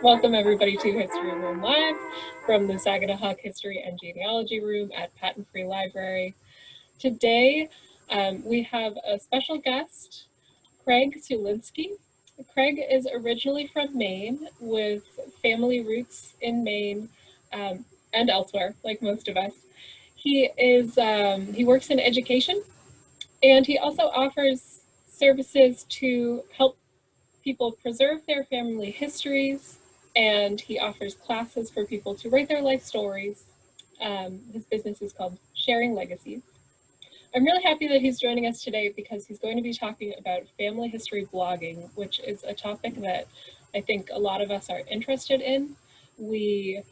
Welcome everybody to History Room Live from the Saginaw History and Genealogy Room at Patent Free Library. Today we have a special guest, Craig Siulinski. Craig is originally from Maine with family roots in Maine and elsewhere, like most of us. He works in education, and he also offers services to help people preserve their family histories, and he offers classes for people to write their life stories. His business is called Sharing Legacies. I'm really happy that he's joining us today because he's going to be talking about family history blogging, which is a topic that I think a lot of us are interested in. We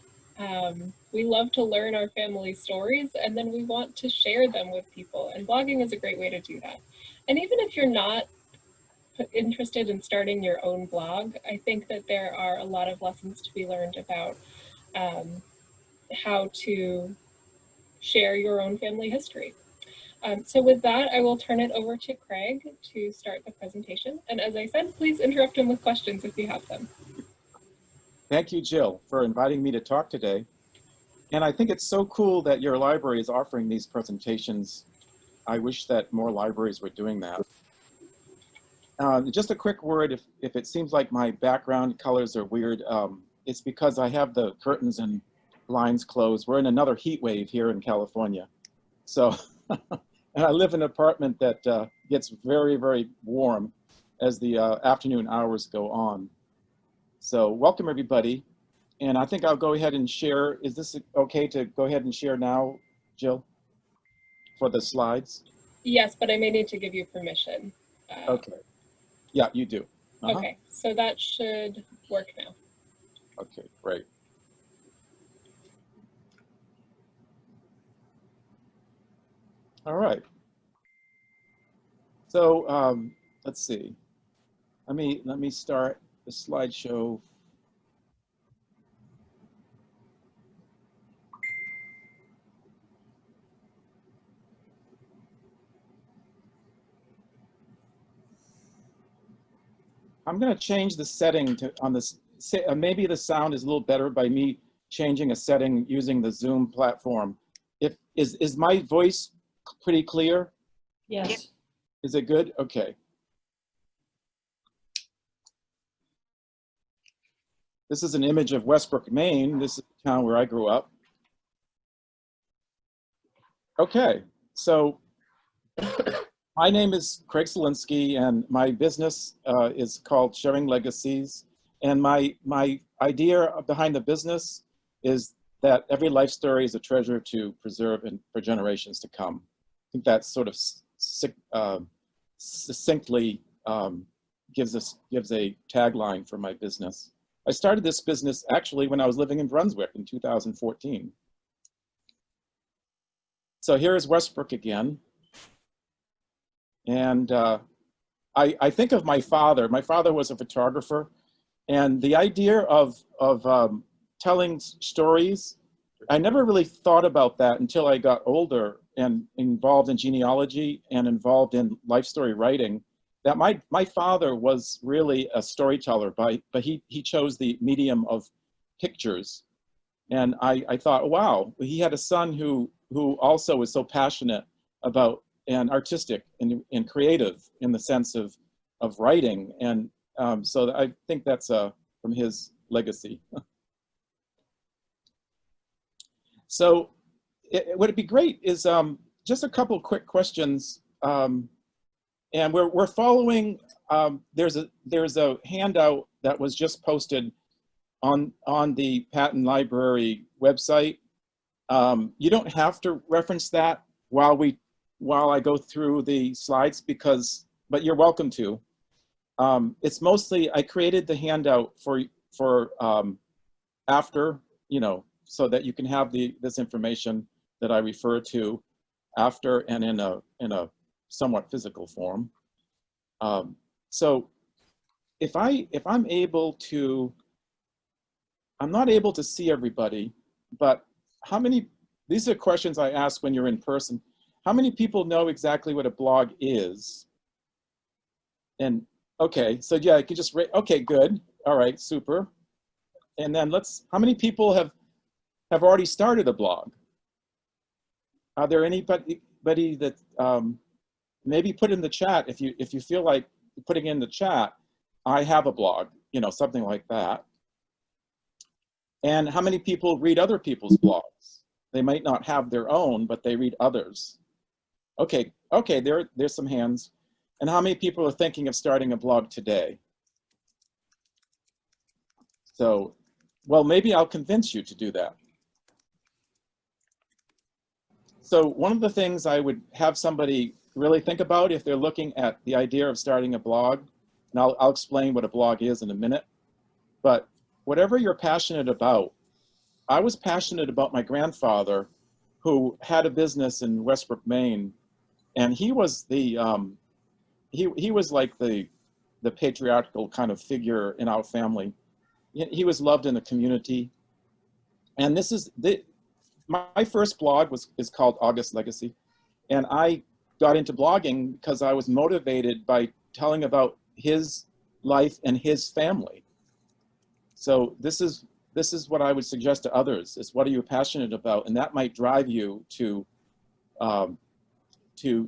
love to learn our family stories, and then we want to share them with people, and blogging is a great way to do that. And even if you're not interested in starting your own blog, I think that there are a lot of lessons to be learned about how to share your own family history. So with that, I will turn it over to Craig to start the presentation. And as I said, please interrupt him with questions if you have them. Thank you, Jill, for inviting me to talk today. And I think it's so cool that your library is offering these presentations. I wish that more libraries were doing that. Just a quick word, if it seems like my background colors are weird, it's because I have the curtains and blinds closed. We're in another heat wave here in California. So, and I live in an apartment that gets very, very warm as the afternoon hours go on. So welcome everybody. And I think I'll go ahead and share. Is this okay to go ahead and share now, Jill, for the slides? Yes, but I may need to give you permission. Okay. Yeah, you do. Okay, so that should work now. Okay, great. All right. So let's see. Let me start the slideshow. I'm going to change the setting to on this. Maybe the sound is a little better by me changing a setting using the Zoom platform. Is my voice pretty clear? Yes. Is it good? Okay. This is an image of Westbrook, Maine. This is the town where I grew up. Okay, so my name is Craig Siulinski, and my business is called Sharing Legacies. And my idea behind the business is that every life story is a treasure to preserve and for generations to come. I think that sort of succinctly gives a tagline for my business. I started this business actually when I was living in Brunswick in 2014. So here is Westbrook again. And I think of my father. My father was a photographer, and the idea of telling stories, I never really thought about that until I got older and involved in genealogy and involved in life story writing. That my father was really a storyteller, but he chose the medium of pictures. And I thought, wow, he had a son who also was so passionate about and artistic and creative in the sense of writing. And so I think that's from his legacy. So what would be great is just a couple quick questions. And we're following, there's a handout that was just posted on the Patent Library website. You don't have to reference that while I go through the slides but you're welcome to. It's mostly, I created the handout for after, so that you can have this information that I refer to after and in a somewhat physical form. So if I'm able to, I'm not able to see everybody, but how many, these are questions I ask when you're in person. How many people know exactly what a blog is? And okay, so yeah, I can just, okay, good. All right, super. And then how many people have already started a blog? Are there anybody that, maybe put in the chat if you feel like putting in the chat, I have a blog, you know, something like that. And how many people read other people's blogs? They might not have their own, but they read others. Okay, there's some hands. And how many people are thinking of starting a blog today? So, well, maybe I'll convince you to do that. So one of the things I would have somebody really think about if they're looking at the idea of starting a blog, and I'll explain what a blog is in a minute, but whatever you're passionate about, I was passionate about my grandfather who had a business in Westbrook, Maine, and he was the, he was like the patriarchal kind of figure in our family. He was loved in the community. And this is, my first blog is called August Legacy. And I got into blogging because I was motivated by telling about his life and his family. So this is what I would suggest to others, is what are you passionate about? And that might drive you to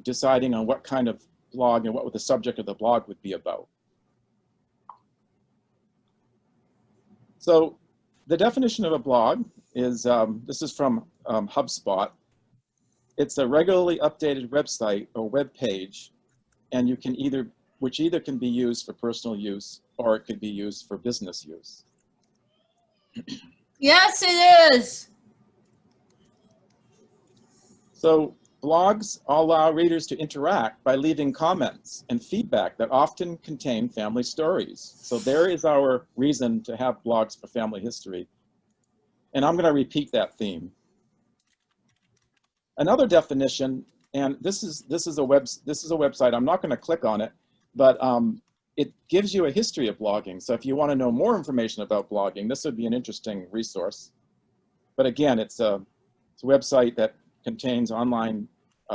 deciding on what kind of blog and what the subject of the blog would be about. So the definition of a blog is, this is from HubSpot. It's a regularly updated website or web page, and which either can be used for personal use or it could be used for business use. Yes, it is. So blogs allow readers to interact by leaving comments and feedback that often contain family stories. So there is our reason to have blogs for family history. And I'm going to repeat that theme. Another definition, and this is a website. I'm not going to click on it, but it gives you a history of blogging. So if you want to know more information about blogging, this would be an interesting resource. But again, it's a website that contains online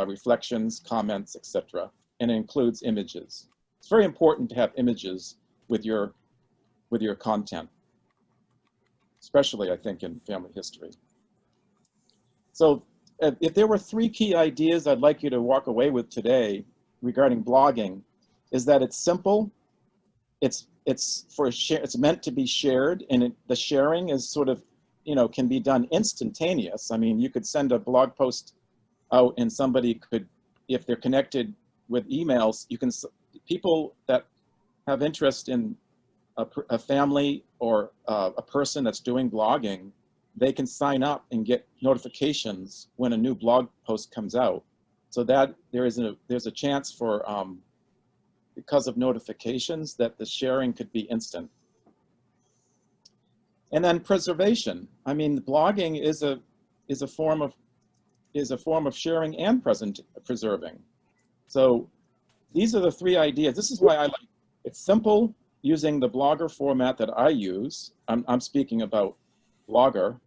reflections, comments, etc., and it includes images. It's very important to have images with your content, especially I think in family history. So if there were 3 key ideas I'd like you to walk away with today regarding blogging, is that it's simple, it's meant to be shared, and the sharing is sort of, you know, can be done instantaneous. I mean, you could send a blog post out and somebody could, if they're connected with emails, people that have interest in a family or a person that's doing blogging, they can sign up and get notifications when a new blog post comes out. So that there's a chance for, because of notifications, that the sharing could be instant. And then preservation. I mean, blogging is a form of sharing and preserving. So these are the 3 ideas. This is why I like it. It's simple, using the Blogger format that I use. I'm speaking about Blogger.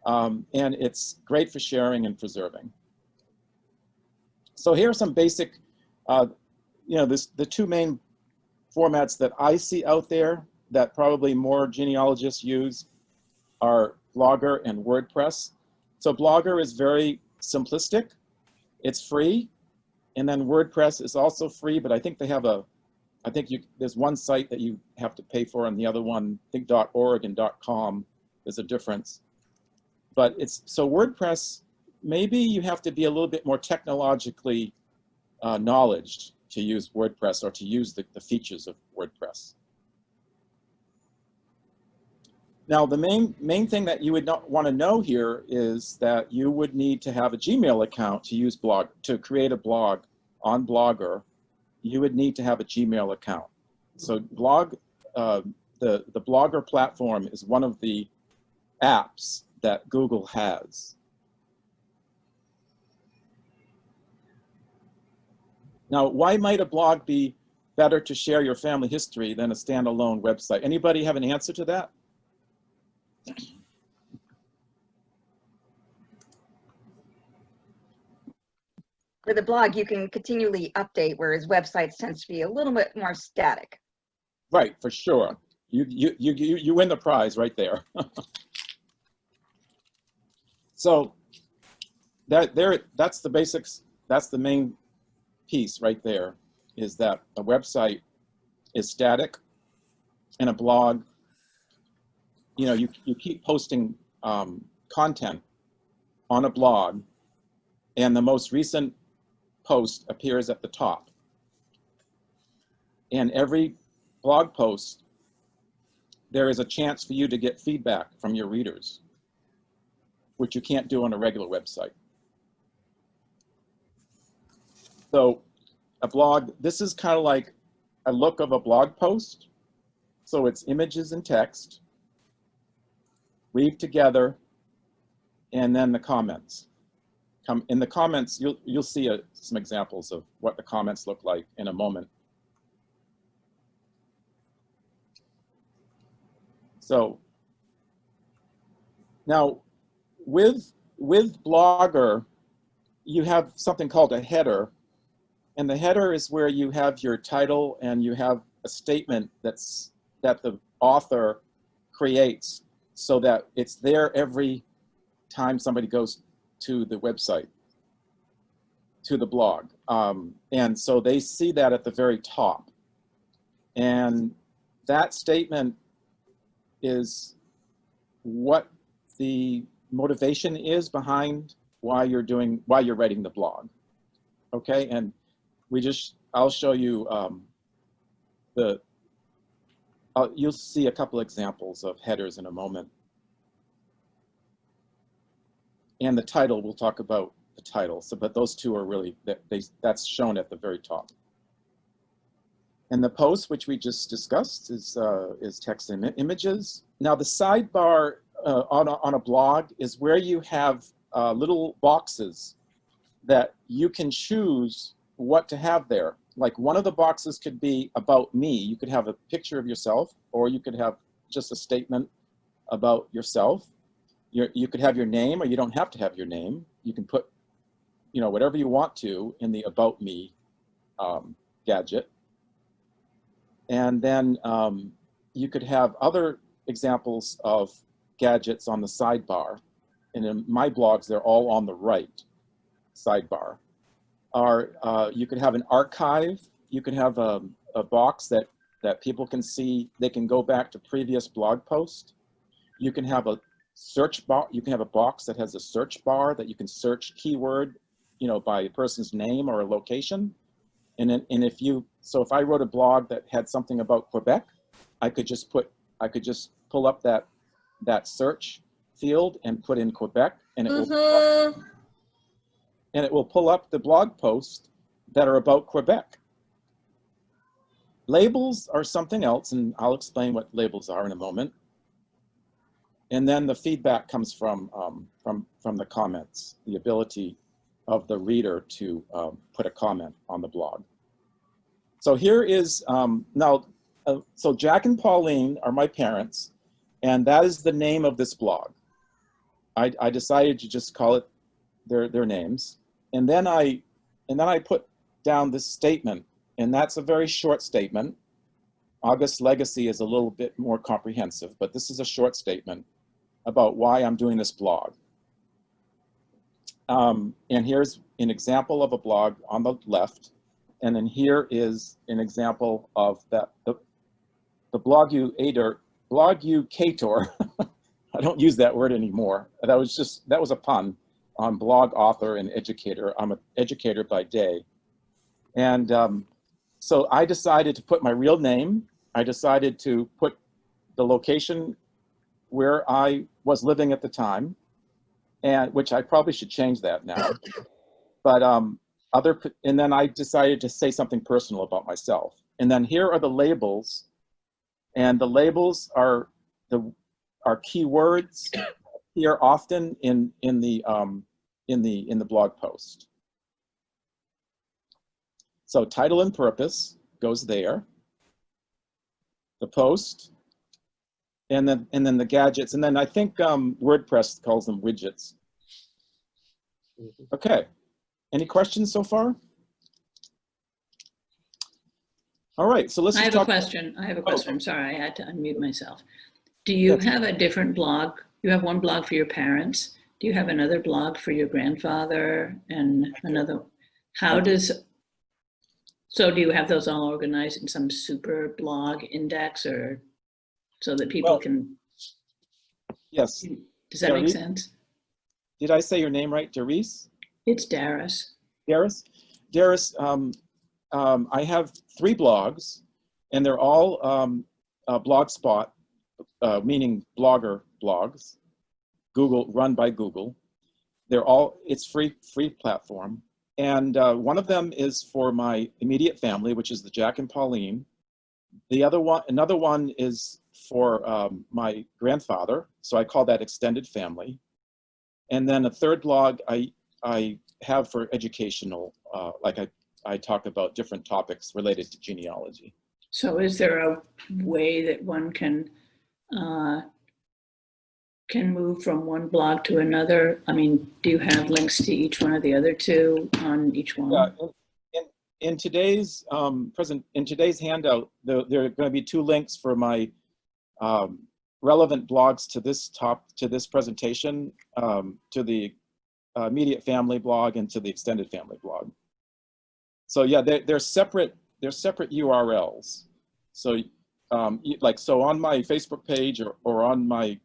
And it's great for sharing and preserving. So here are some basic, you know, the 2 main formats that I see out there that probably more genealogists use are Blogger and WordPress. So Blogger is very simplistic, it's free, and then WordPress is also free, but I think they have there's one site that you have to pay for, and the other one, I think .org and .com, there's a difference. But so WordPress, maybe you have to be a little bit more technologically knowledgeable to use WordPress or to use the features of WordPress. Now, the main thing that you would not want to know here is that you would need to have a Gmail account to create a blog on Blogger. You would need to have a Gmail account. So the Blogger platform is one of the apps that Google has. Now, why might a blog be better to share your family history than a standalone website? Anybody have an answer to that? With a blog, you can continually update, whereas websites tends to be a little bit more static. Right, for sure. You win the prize right there. So that's the basics. That's the main piece right there, is that a website is static, and a blog, you know, you keep posting content on a blog, and the most recent post appears at the top. And every blog post, there is a chance for you to get feedback from your readers, which you can't do on a regular website. So a blog, this is kind of like a look of a blog post. So it's images and text, weaved together, and then the comments. In the comments, you'll see some examples of what the comments look like in a moment. So now with Blogger, you have something called a header, and the header is where you have your title and you have a statement that the author creates, so that it's there every time somebody goes to the website, to the blog. And so they see that at the very top. And that statement is what the motivation is behind why you're writing the blog. Okay, and I'll show you you'll see a couple examples of headers in a moment. And the title, we'll talk about the title. So, but those two are really, that's shown at the very top. And the post, which we just discussed, is text and images. Now the sidebar on a blog is where you have little boxes that you can choose what to have there. Like one of the boxes could be about me. You could have a picture of yourself, or you could have just a statement about yourself. You could have your name, or you don't have to have your name. You can put, you know, whatever you want to in the About Me gadget. And then you could have other examples of gadgets on the sidebar. And in my blogs, they're all on the right sidebar. You could have an archive. You could have a box that people can see. They can go back to previous blog posts. You can have a search bar. You can have a box that has a search bar that you can search keyword, you know, by a person's name or a location. And if I wrote a blog that had something about Quebec, I could just pull up that search field and put in Quebec, and it will pull up the blog posts that are about Quebec. Labels are something else, and I'll explain what labels are in a moment. And then the feedback comes from the comments, the ability of the reader to put a comment on the blog. So here is, so Jack and Pauline are my parents, and that is the name of this blog. I decided to just call it their names. And then I put down this statement, and that's a very short statement. August's legacy is a little bit more comprehensive, but this is a short statement about why I'm doing this blog. And here's an example of a blog on the left, and then here is an example of the blogucator. I don't use that word anymore. That was a pun on blog author and educator. I'm an educator by day. And so I decided to put my real name. I decided to put the location where I was living at the time, and which I probably should change that now. But and then I decided to say something personal about myself. And then here are the labels, and the labels are keywords here often in the blog post. So title and purpose goes there. The post, and then the gadgets, and then I think WordPress calls them widgets. Okay, any questions so far? All right, so let's I just have a talk. question. I have a Oh, question. I'm sorry, I had to unmute myself. Do you yes. have a different blog? You have one blog for your parents. Do you have another blog for your grandfather and another? How does, so do you have those all organized in some super blog index or so that people Well, can, yes. does that make Darius, sense? did I say your name right? Darius? It's Darius. Darius? Darius, I have 3 blogs, and they're all Blogspot, meaning blogger blogs, Google, run by Google. They're all, it's free platform. And one of them is for my immediate family, which is the Jack and Pauline. Another one is for my grandfather, so I call that extended family. And then a third blog I have for educational, like I talk about different topics related to genealogy. So is there a way that one can move from one blog to another? I mean, do you have links to each one of the other two on each one? Yeah, in today's in today's handout, there are going to be 2 links for my relevant blogs to this presentation, to the immediate family blog and to the extended family blog. So yeah, they're separate URLs. So so on my Facebook page or on my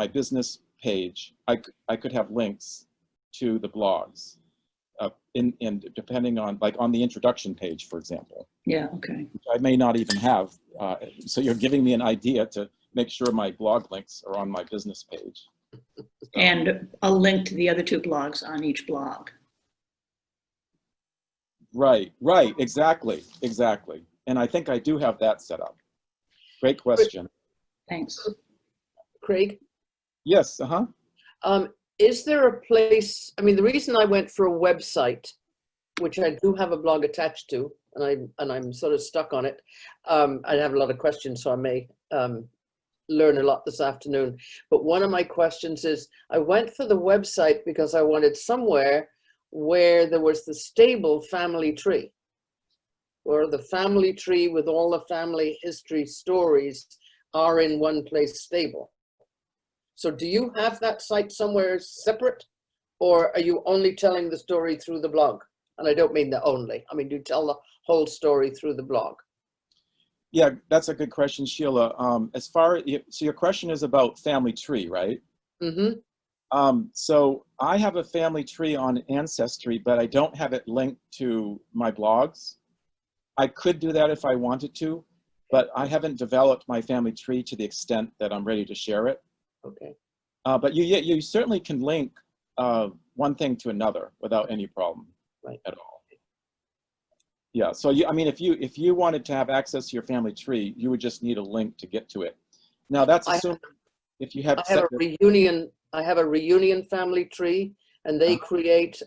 business page, I could have links to the blogs in depending on, like on the introduction page, for example. Yeah, okay. I may not even have. So you're giving me an idea to make sure my blog links are on my business page. So, And a link to the other 2 blogs on each blog. right, exactly. And I think I do have that set up. Great question. Thanks. Craig, Yes, is there a place, I mean, the reason I went for a website, which I do have a blog attached to, and I'm sort of stuck on it. I have a lot of questions, so I may learn a lot this afternoon. But one of my questions is, I went for the website because I wanted somewhere where there was the stable family tree, or the family tree with all the family history stories are in one place stable. So do you have that site somewhere separate, or are you only telling the story through the blog? And I don't mean the only, I mean, do you tell the whole story through the blog? yeah, that's a good question, Sheila. So your question is about family tree, right? Mm-hmm. So I have a family tree on Ancestry, but I don't have it linked to my blogs. I could do that if I wanted to, but I haven't developed my family tree to the extent that I'm ready to share it. Okay. But you certainly can link one thing to another without any problem, Right. At all. Yeah, so I mean, if you wanted to have access to your family tree, you would just need a link to get to it. Now that's assuming if you have. I have a reunion family tree, and they create.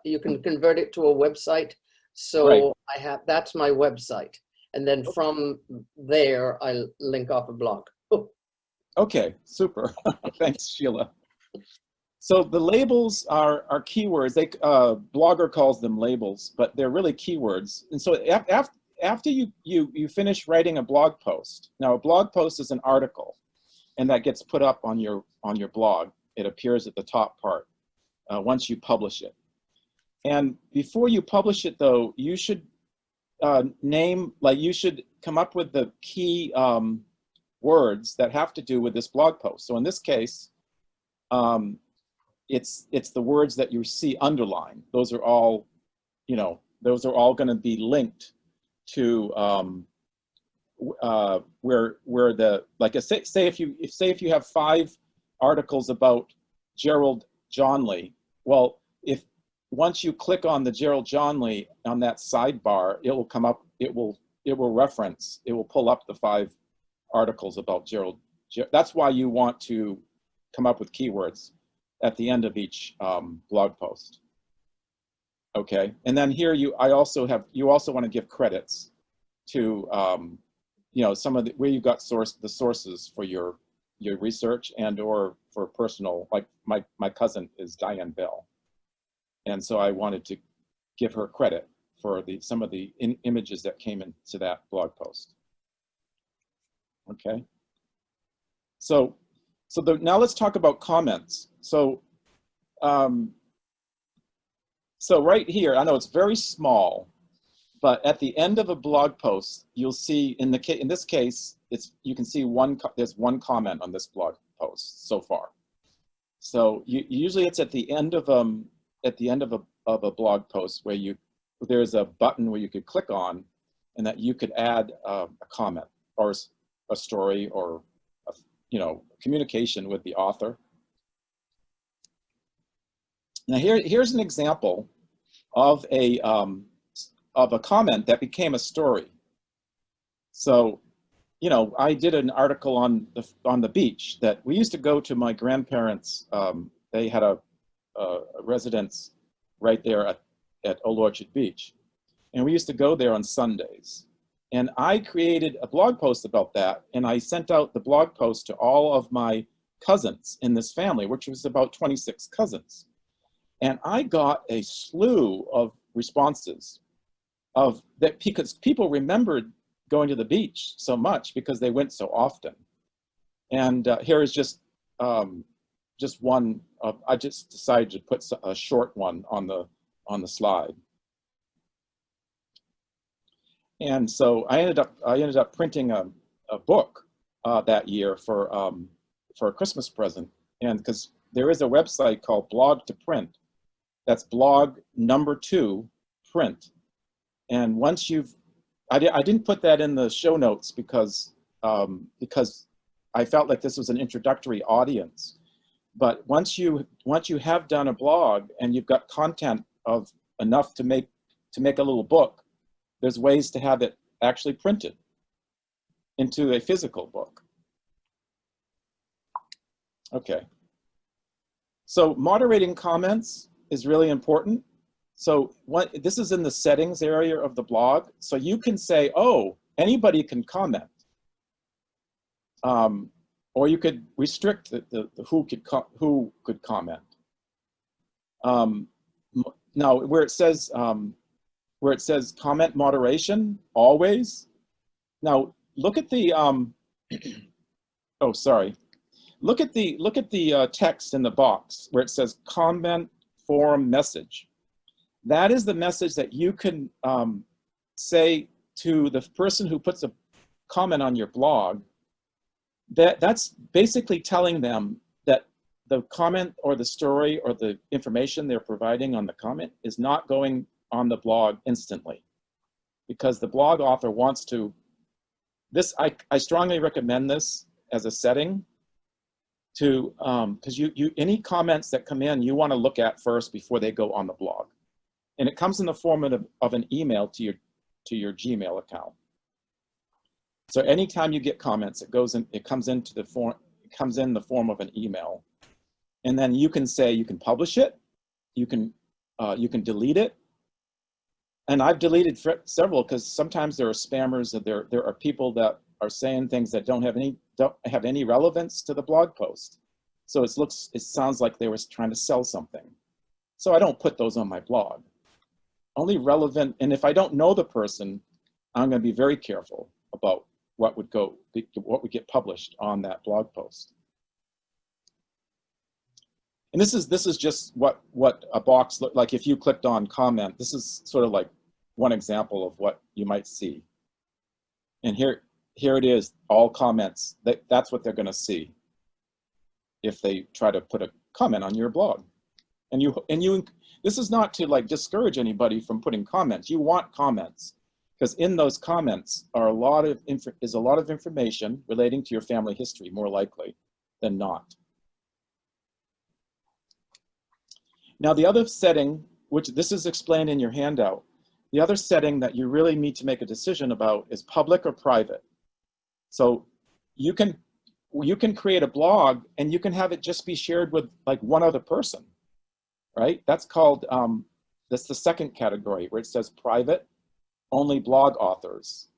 You can convert it to a website. So right. That's my website, and then from there I link off a blog. Okay, super. Thanks, Sheila. So the labels are keywords. Blogger calls them labels, but they're really keywords. And so after you finish writing a blog post, now a blog post is an article, and that gets put up on your blog. It appears at the top part once you publish it. And before you publish it, though, you should you should come up with the key words that have to do with this blog post. So in this case, it's the words that you see underlined. Those are all, those are all going to be linked to where the, like, say if you have 5 articles about Gerald Johnley, well, if once you click on the Gerald Johnley on that sidebar, it will come up, it will pull up the 5 articles about Gerald. That's why you want to come up with keywords at the end of each blog post. Okay, and then here you also want to give credits to some of where you got the sources for your research and or for personal, like my cousin is Diane Bell, and so I wanted to give her credit for some of the images that came into that blog post. Okay. So now let's talk about comments. So right here, I know it's very small, but at the end of a blog post, you'll see in this case, you can see there's one comment on this blog post so far. So usually it's at the end of a blog post where there's a button where you could click on, and that you could add a comment or a story or communication with the author. Now here's an example of a comment that became a story. So, I did an article on the beach that we used to go to. My grandparents, they had a residence right there at Old Orchard Beach, and we used to go there on Sundays. And I created a blog post about that, and I sent out the blog post to all of my cousins in this family, which was about 26 cousins. And I got a slew of responses because people remembered going to the beach so much because they went so often. And here is just one of, I just decided to put a short one on the slide. And so I ended up printing a book that year for a Christmas present. And because there is a website called Blog to Print, that's blog #2 print. And once I didn't put that in the show notes because I felt like this was an introductory audience. But once you have done a blog and you've got content of enough to make a little book, there's ways to have it actually printed into a physical book. Okay. So moderating comments is really important. So this is in the settings area of the blog. So you can say, oh, anybody can comment. Or you could restrict the who could comment. Now, where it says comment moderation, always. Now, look at the, oh, sorry. Look at the text in the box where it says comment forum message. That is the message that you can say to the person who puts a comment on your blog. That's basically telling them that the comment or the story or the information they're providing on the comment is not going on the blog instantly, because the blog author wants to. I strongly recommend this as a setting to because any comments that come in you want to look at first before they go on the blog, and it comes in the form of an email to your Gmail account. So anytime you get comments, it comes in the form of an email, and then you can say you can publish it, you can delete it, and I've deleted several because sometimes there are spammers, and there are people that are saying things that don't have any relevance to the blog post. So it sounds like they were trying to sell something. So I don't put those on my blog. Only relevant, and if I don't know the person, I'm going to be very careful about what would get published on that blog post. And this is just what a box looked like if you clicked on comment. This is sort of like one example of what you might see. And here it is, all comments. That's what they're going to see if they try to put a comment on your blog. And this is not to like discourage anybody from putting comments. You want comments, because in those comments are a lot of information relating to your family history, more likely than not. Now, the other setting, which this is explained in your handout, the other setting that you really need to make a decision about is public or private. So you can create a blog and you can have it just be shared with like one other person, right? That's called, that's the second category where it says private, only blog authors.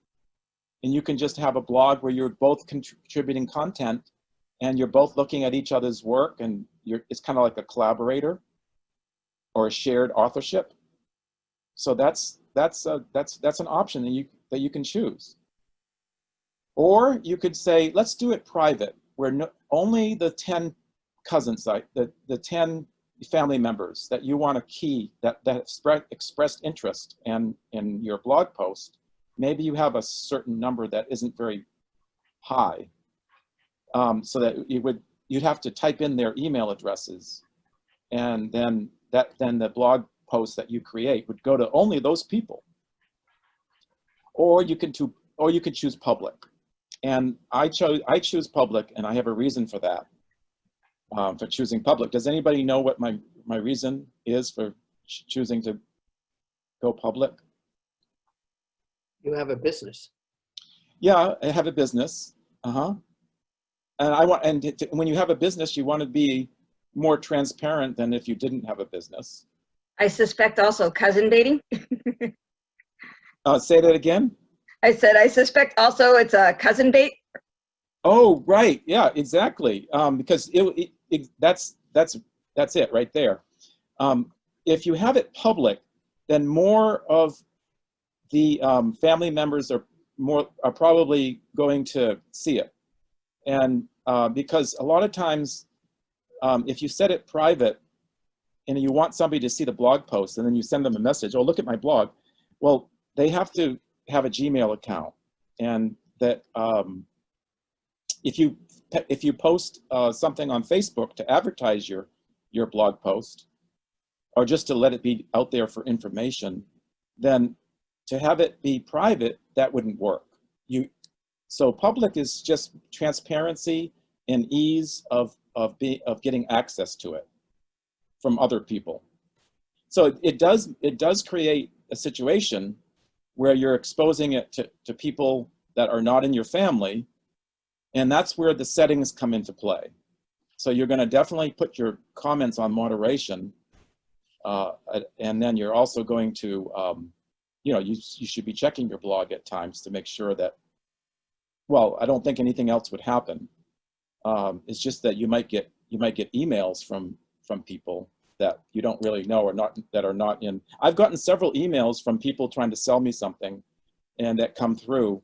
And you can just have a blog where you're both contributing content and you're both looking at each other's work, and it's kind of like a collaborator or a shared authorship. So that's that's an option that you can choose. Or you could say, let's do it private, where only the 10 cousins, the 10 family members that you want to key that expressed interest in your blog post. Maybe you have a certain number that isn't very high, so that you'd have to type in their email addresses, and then the blog post that you create would go to only those people. Or you could choose public, and I choose public, and I have a reason for that. For choosing public. Does anybody know what my reason is for choosing to go public? You have a business. Yeah, I have a business. And when you have a business, you want to be more transparent than if you didn't have a business. I suspect also cousin dating. Say that again. I said, I suspect also it's a cousin bait. Oh, right. Yeah, exactly. Because that's it right there. If you have it public, then more of the family members are probably going to see it. And because a lot of times, if you set it private and you want somebody to see the blog post and then you send them a message, oh, look at my blog. Well, they have to have a Gmail account. And that if you post something on Facebook to advertise your blog post, or just to let it be out there for information, then to have it be private, that wouldn't work. So public is just transparency and ease of getting access to it from other people. So it does create a situation where you're exposing it to people that are not in your family, and that's where the settings come into play. So you're going to definitely put your comments on moderation, and then you're also going to, you should be checking your blog at times to make sure that, well, I don't think anything else would happen. It's just that you might get emails from people that you don't really know or that are not in. I've gotten several emails from people trying to sell me something, and that come through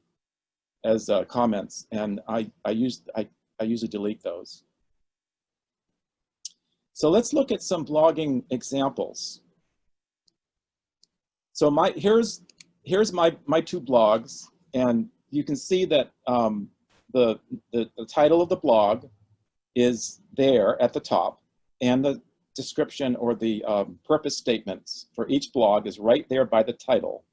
as comments, and I usually delete those. So let's look at some blogging examples. So here's my two blogs, and you can see that the title of the blog is there at the top, and the description or the purpose statements for each blog is right there by the title.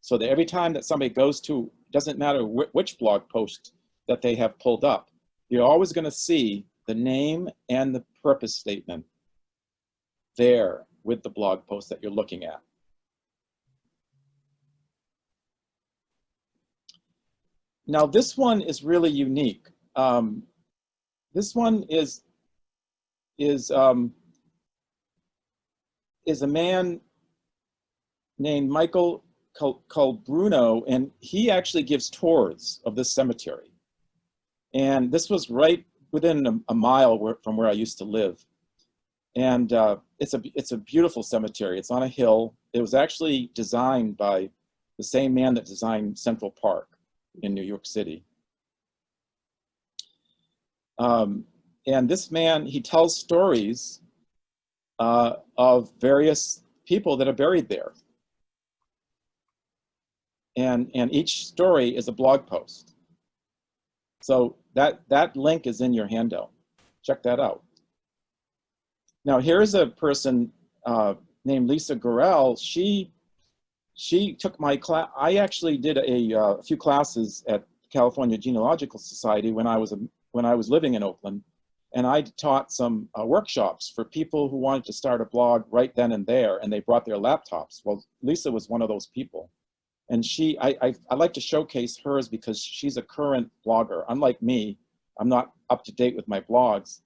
So that every time that somebody goes to, doesn't matter which blog post that they have pulled up, you're always going to see the name and the purpose statement there with the blog post that you're looking at. Now this one is really unique. This one is a man named Michael Bruno, and he actually gives tours of this cemetery. And this was right within a mile from where I used to live. And it's a beautiful cemetery. It's on a hill. It was actually designed by the same man that designed Central Park in New York City. And this man, he tells stories of various people that are buried there. And each story is a blog post. So that link is in your handout. Check that out. Now here's a person named Lisa Gorel. She took my class. I actually did a few classes at California Genealogical Society when I was living in Oakland, and I taught some workshops for people who wanted to start a blog right then and there, and they brought their laptops. Well, Lisa was one of those people, and I like to showcase hers because she's a current blogger. Unlike me, I'm not up to date with my blogs,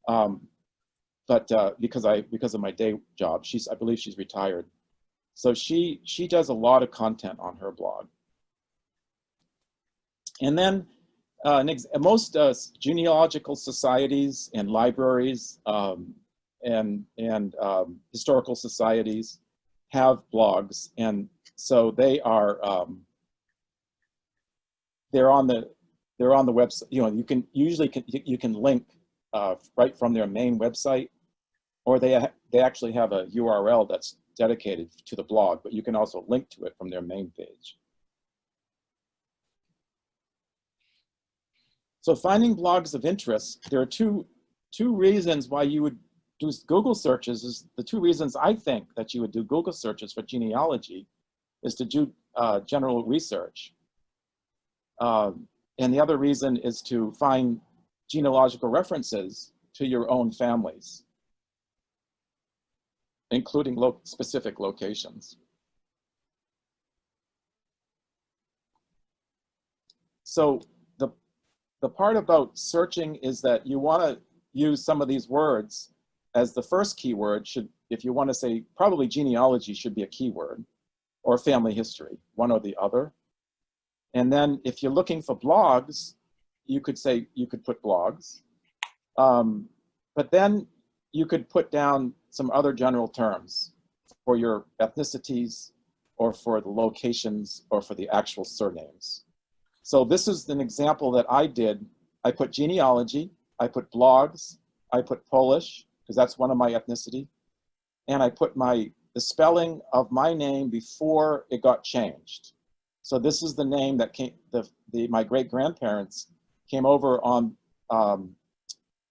but because of my day job, I believe she's retired. So she does a lot of content on her blog. And then most genealogical societies and libraries and historical societies have blogs, and So they are, they're on the website. You know, you can usually you can link right from their main website, or they actually have a URL that's dedicated to the blog, but you can also link to it from their main page. So finding blogs of interest, there are two reasons why you would do Google searches. Is the two reasons I think that you would do Google searches for genealogy is to do general research. And the other reason is to find genealogical references to your own families, including specific locations. So the part about searching is that you want to use some of these words as the first keyword. If you want to say, probably genealogy should be a keyword, or family history, one or the other. And then if you're looking for blogs, you could put blogs. But then you could put down some other general terms for your ethnicities, or for the locations, or for the actual surnames. So this is an example that I did. I put genealogy, I put blogs, I put Polish, because that's one of my ethnicity, and I put the spelling of my name before it got changed. So this is the name that came, my great-grandparents came over on, and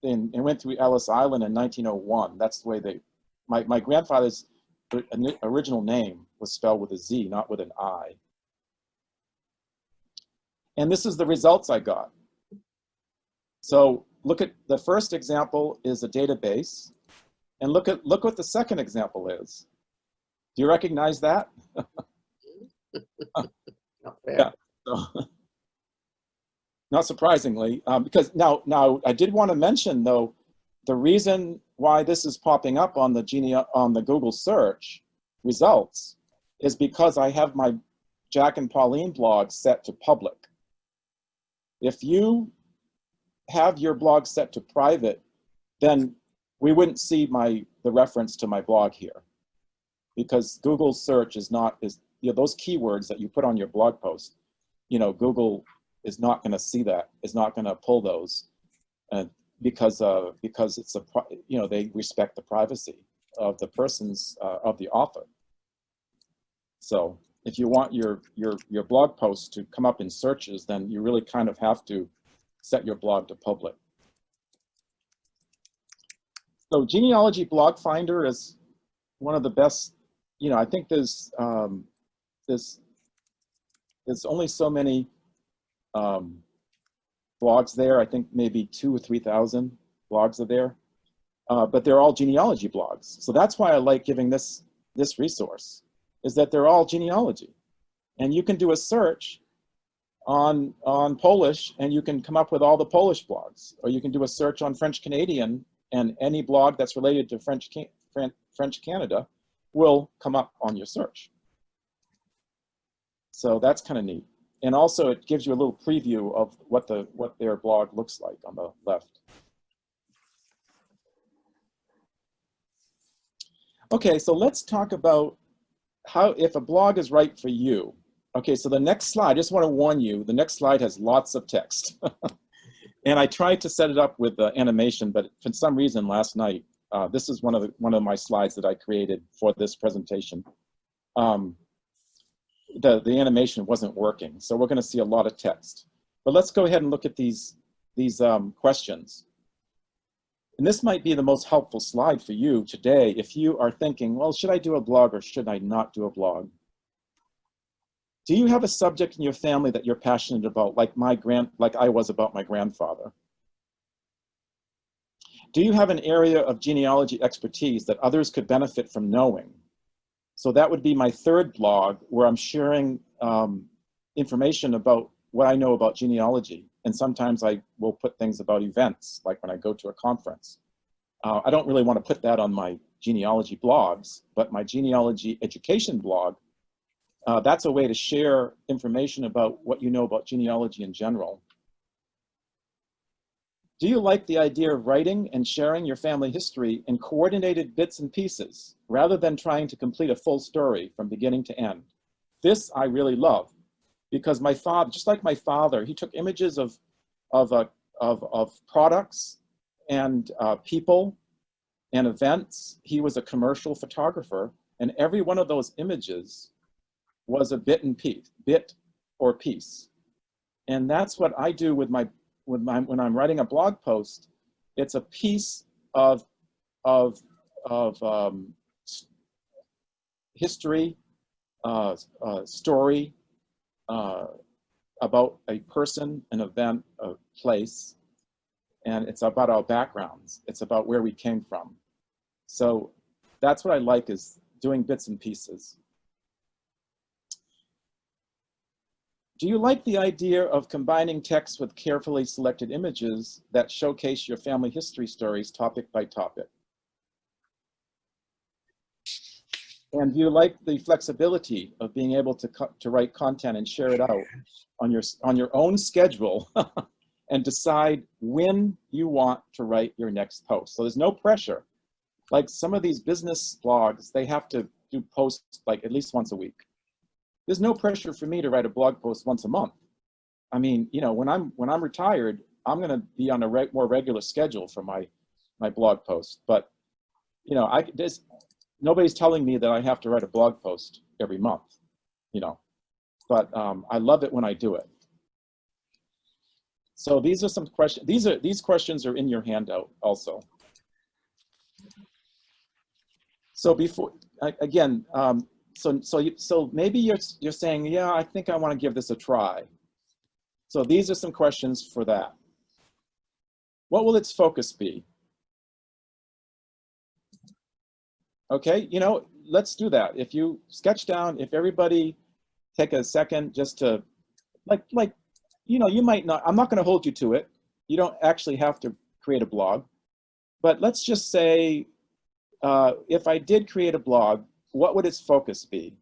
went through Ellis Island in 1901. That's the way my grandfather's original name was spelled with a Z, not with an I. And this is the results I got. So look at the first example is a database, and look what the second example is. Do you recognize that? Yeah. So, not surprisingly, because now I did want to mention though, the reason why this is popping up on the Google search results is because I have my Jack and Pauline blog set to public. If you have your blog set to private, then we wouldn't see the reference to my blog here, because Google search is those keywords that you put on your blog post. You know, Google is not going to see that. Is not going to pull those, because it's they respect the privacy of the person's of the author. So if you want your blog post to come up in searches, then you really kind of have to set your blog to public. So Genealogy Blog Finder is one of the best. You know, I think there's only so many blogs there. I think maybe 2,000 or 3,000 blogs are there, but they're all genealogy blogs. So that's why I like giving this resource, is that they're all genealogy, and you can do a search on Polish, and you can come up with all the Polish blogs, or you can do a search on French Canadian, and any blog that's related to French Canada will come up on your search. So that's kind of neat. And also it gives you a little preview of what their blog looks like on the left. Okay, so let's talk about if a blog is right for you. Okay, so the next slide, I just want to warn you, the next slide has lots of text. And I tried to set it up with animation, but for some reason last night, this is one of my slides that I created for this presentation. The animation wasn't working, so we're going to see a lot of text. But let's go ahead and look at these questions. And this might be the most helpful slide for you today if you are thinking, well, should I do a blog or should I not do a blog? Do you have a subject in your family that you're passionate about, like I was about my grandfather? Do you have an area of genealogy expertise that others could benefit from knowing? So that would be my third blog, where I'm sharing information about what I know about genealogy. And sometimes I will put things about events, like when I go to a conference. I don't really want to put that on my genealogy blogs, but my genealogy education blog, that's a way to share information about what you know about genealogy in general. Do you like the idea of writing and sharing your family history in coordinated bits and pieces, rather than trying to complete a full story from beginning to end? This I really love, because my father, just like my father, he took images of products and people and events. He was a commercial photographer, and every one of those images was a bit or piece. And that's what I do with my when I'm writing a blog post. It's a piece of history, story, about a person, an event, a place, and it's about our backgrounds. It's about where we came from. So that's what I like, is doing bits and pieces. Do you like the idea of combining text with carefully selected images that showcase your family history stories topic by topic? And do you like the flexibility of being able to write content and share it out on your own schedule and decide when you want to write your next post? So there's no pressure. Like some of these business blogs, they have to do posts like at least once a week. There's no pressure for me to write a blog post once a month. I mean, you know, when I'm retired, I'm going to be on a more regular schedule for my blog post. But you know, nobody's telling me that I have to write a blog post every month, you know. But I love it when I do it. So these are some questions. These questions are in your handout also. So before again. So maybe you're saying, yeah, I think I want to give this a try. So these are some questions for that. What will its focus be? Okay, you know, let's do that. If you sketch down, if everybody take a second just to, like, you know, you might not, I'm not going to hold you to it. You don't actually have to create a blog. But let's just say, if I did create a blog, what would its focus be?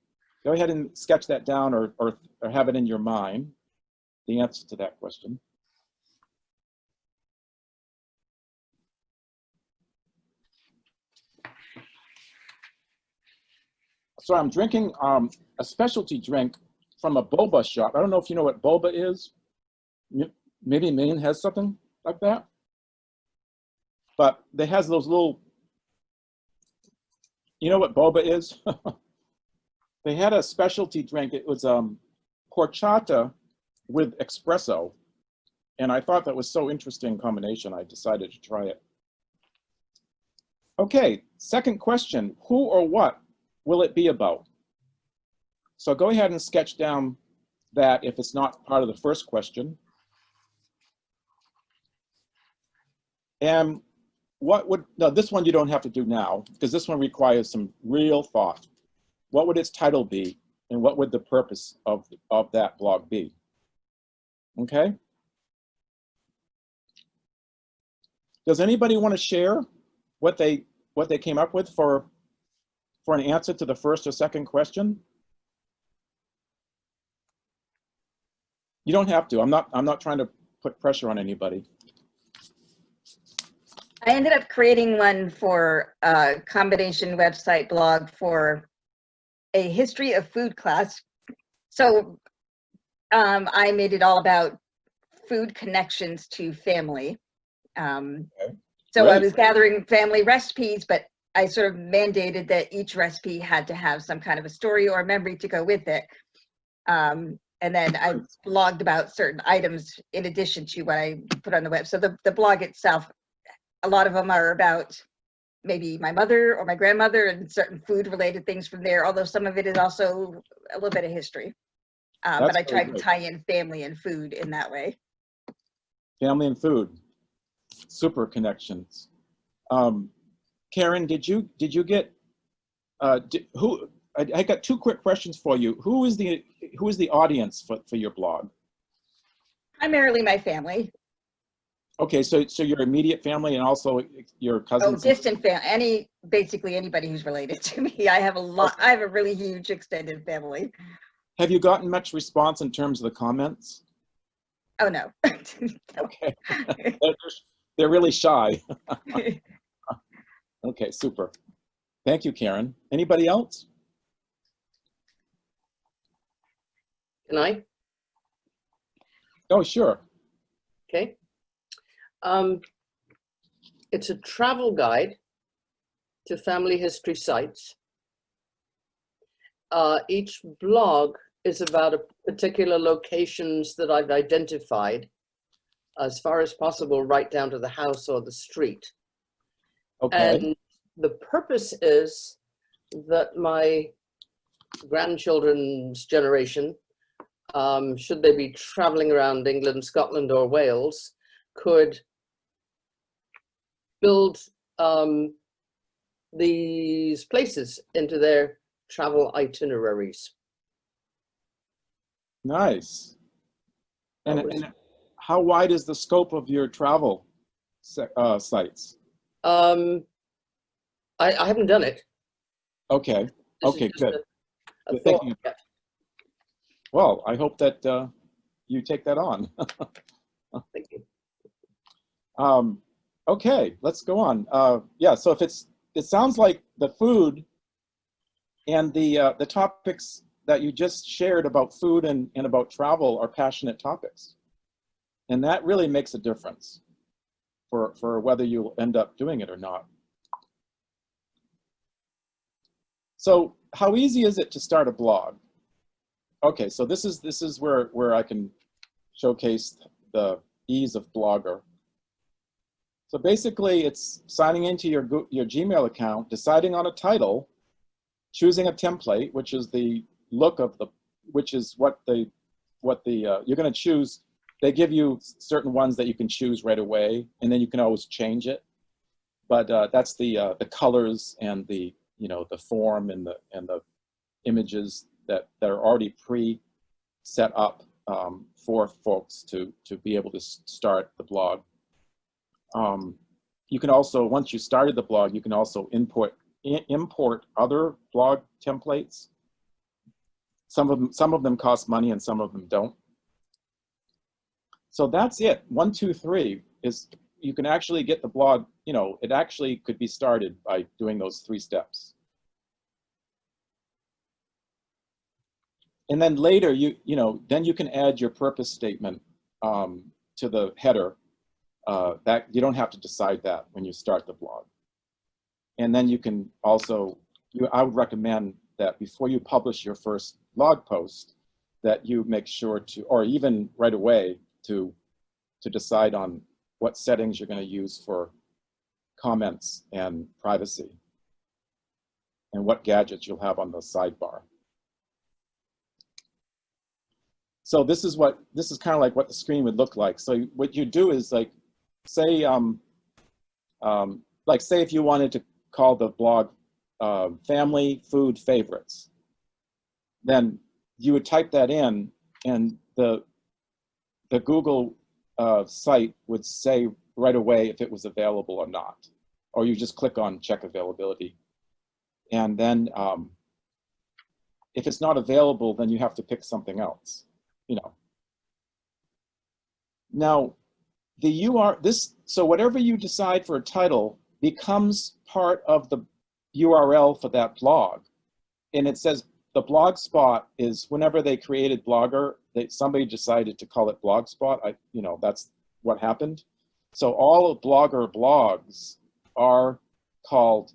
Go ahead and sketch that down or have it in your mind, the answer to that question. So I'm drinking a specialty drink from a boba shop. I don't know if you know what boba is. Maybe Maine has something like that. But they has those little, you know what boba is? They had a specialty drink. It was horchata with espresso. And I thought that was so interesting combination, I decided to try it. Okay, second question, who or what will it be about? So go ahead and sketch down that if it's not part of the first question. And what would, no, this one you don't have to do now, because this one requires some real thought. What would its title be, and what would the purpose of that blog be? Okay? Does anybody want to share what they came up with for an answer to the first or second question? You don't have to. I'm not trying to put pressure on anybody. I ended up creating one for a combination website blog for a history of food class. So I made it all about food connections to family. Okay. So I was gathering family recipes, but I sort of mandated that each recipe had to have some kind of a story or memory to go with it. And then I blogged about certain items in addition to what I put on the web. So the blog itself, a lot of them are about maybe my mother or my grandmother and certain food related things from there, although some of it is also a little bit of history. But I tried to tie in family and food in that way. Family and food, super connections. Karen, did you get, I got two quick questions for you. Who is the audience for your blog? Primarily my family. Okay, so your immediate family and also your cousins? Oh, distant family, basically anybody who's related to me. I have a really huge extended family. Have you gotten much response in terms of the comments? Oh, no. Okay, they're really shy. Okay, super. Thank you, Karen. Anybody else? Can I? Oh, sure. Okay. It's a travel guide to family history sites. Each blog is about a particular locations that I've identified, as far as possible, right down to the house or the street. Okay. And the purpose is that my grandchildren's generation, should they be traveling around England, Scotland, or Wales, could build these places into their travel itineraries. Nice. That And, was- and how wide is the scope of your travel sites? I haven't done it. Okay. This is Okay, just good. a Good thought. thinking. Well, I hope that you take that on. Thank you. Okay, let's go on. Yeah, so it sounds like the food and the topics that you just shared about food and about travel are passionate topics. And that really makes a difference for whether you'll end up doing it or not. So how easy is it to start a blog? Okay, so this is where I can showcase the ease of Blogger. So basically, it's signing into your Gmail account, deciding on a title, choosing a template, which is the look of which is what you're going to choose. They give you certain ones that you can choose right away, and then you can always change it. But that's the colors and the form and the images that are already set up for folks to be able to start the blog. You can also, once you started the blog, you can also import other blog templates. Some of them cost money and some of them don't. So that's it. 1, 2, 3 is you can actually get the blog. It actually could be started by doing those 3 steps. And then later, then you can add your purpose statement to the header. That you don't have to decide that when you start the blog. And then you can also, I would recommend that before you publish your first blog post, that you make sure to, or even right away, to decide on what settings you're going to use for comments and privacy, and what gadgets you'll have on the sidebar. So this is kind of like what the screen would look like. So what you do is like, say if you wanted to call the blog Family Food Favorites, then you would type that in, and the Google site would say right away if it was available or not, or you just click on check availability, and then if it's not available, then you have to pick something else. Now, so whatever you decide for a title becomes part of the URL for that blog. And it says the blogspot is, whenever they created Blogger, somebody decided to call it Blogspot. That's what happened. So all of Blogger blogs are called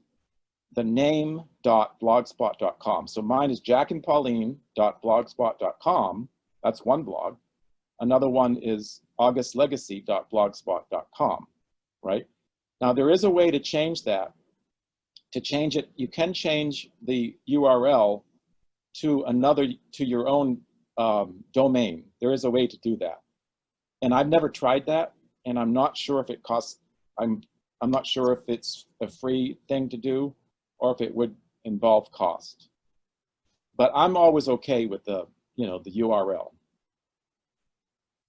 the name.blogspot.com. So mine is jackandpauline.blogspot.com. That's one blog. Another one is augustlegacy.blogspot.com, right? Now, there is a way to change that. To change it, you can change the URL to your own domain. There is a way to do that. And I've never tried that, and I'm not sure if it costs, I'm not sure if it's a free thing to do or if it would involve cost. But I'm always okay with the URL.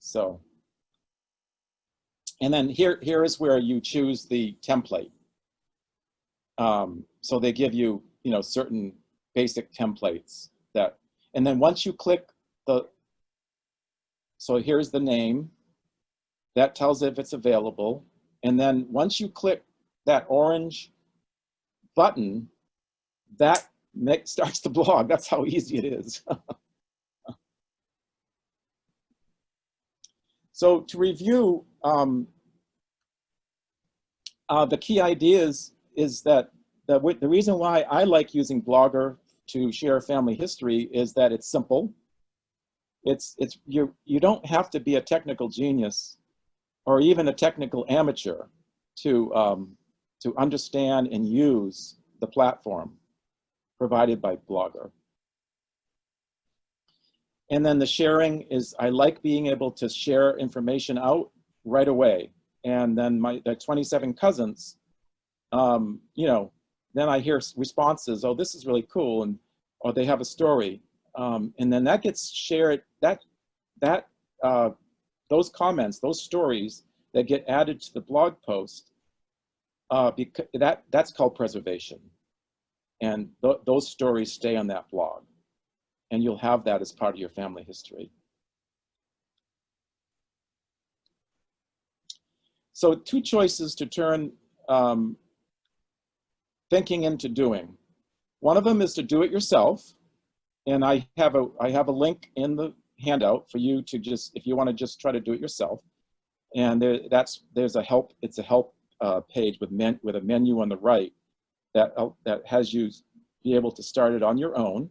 So, and then here is where you choose the template. So they give you, certain basic templates and then once you click so here's the name, that tells if it's available. And then once you click that orange button, that starts the blog. That's how easy it is. So to review, the key ideas is that the reason why I like using Blogger to share family history is that it's simple. You don't have to be a technical genius or even a technical amateur to understand and use the platform provided by Blogger. And then the sharing is, I like being able to share information out right away. And then the 27 cousins, you know, then I hear responses, oh, this is really cool, and or they have a story. And then that gets shared, those comments, those stories that get added to the blog post, because that's called preservation. And those stories stay on that blog. And you'll have that as part of your family history. So 2 choices to turn thinking into doing. One of them is to do it yourself. And I have a link in the handout for you to just, if you want to just try to do it yourself. And there's a help, it's a help page with a menu on the right that has you be able to start it on your own,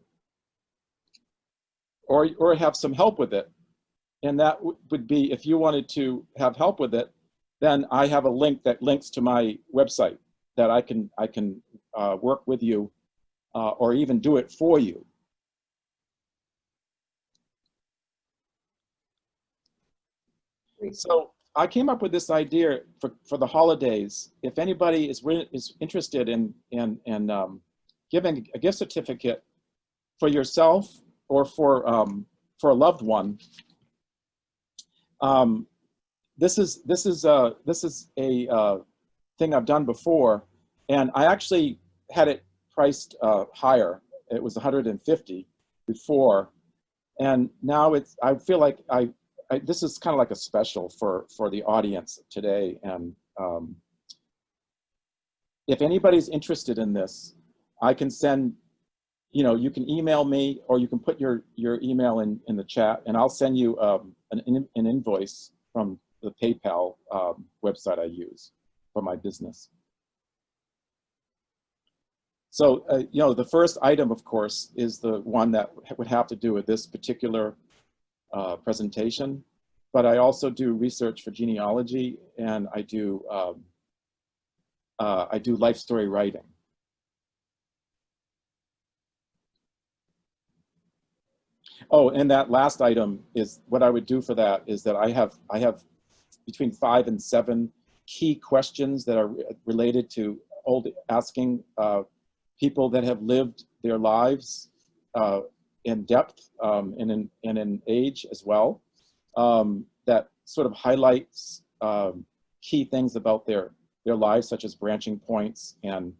or have some help with it. And that would be, if you wanted to have help with it, then I have a link that links to my website that I can work with you or even do it for you. So I came up with this idea for the holidays. If anybody is interested in giving a gift certificate for yourself or for a loved one, this is a thing I've done before, and I actually had it priced higher. It was $150 before, and now I feel like this is kind of like a special for the audience today. And if anybody's interested in this, I can send, you know, you can email me, or you can put your email in the chat, and I'll send you an invoice from the PayPal website I use for my business. So, you know, the first item, of course, is the one that would have to do with this particular presentation, but I also do research for genealogy, and I do life story writing. Oh, and that last item is what I would do for that is that I have between 5 and 7 key questions that are related to asking people that have lived their lives in depth and in age as well, that sort of highlights key things about their lives, such as branching points and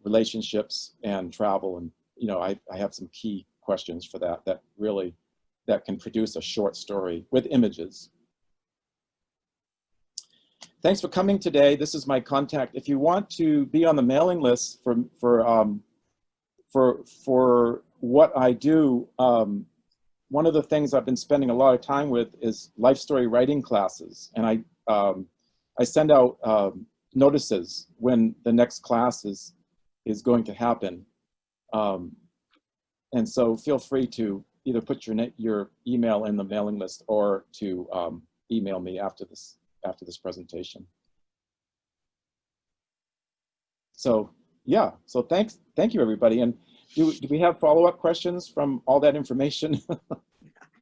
relationships and travel. And, you know, I have some key questions for that can produce a short story with images. Thanks for coming today. This is my contact. If you want to be on the mailing list for what I do, one of the things I've been spending a lot of time with is life story writing classes, and I send out notices when the next class is going to happen, and so feel free to either put your email in the mailing list or to email me after this presentation. So yeah, so thank you everybody. And do we have follow-up questions from all that information?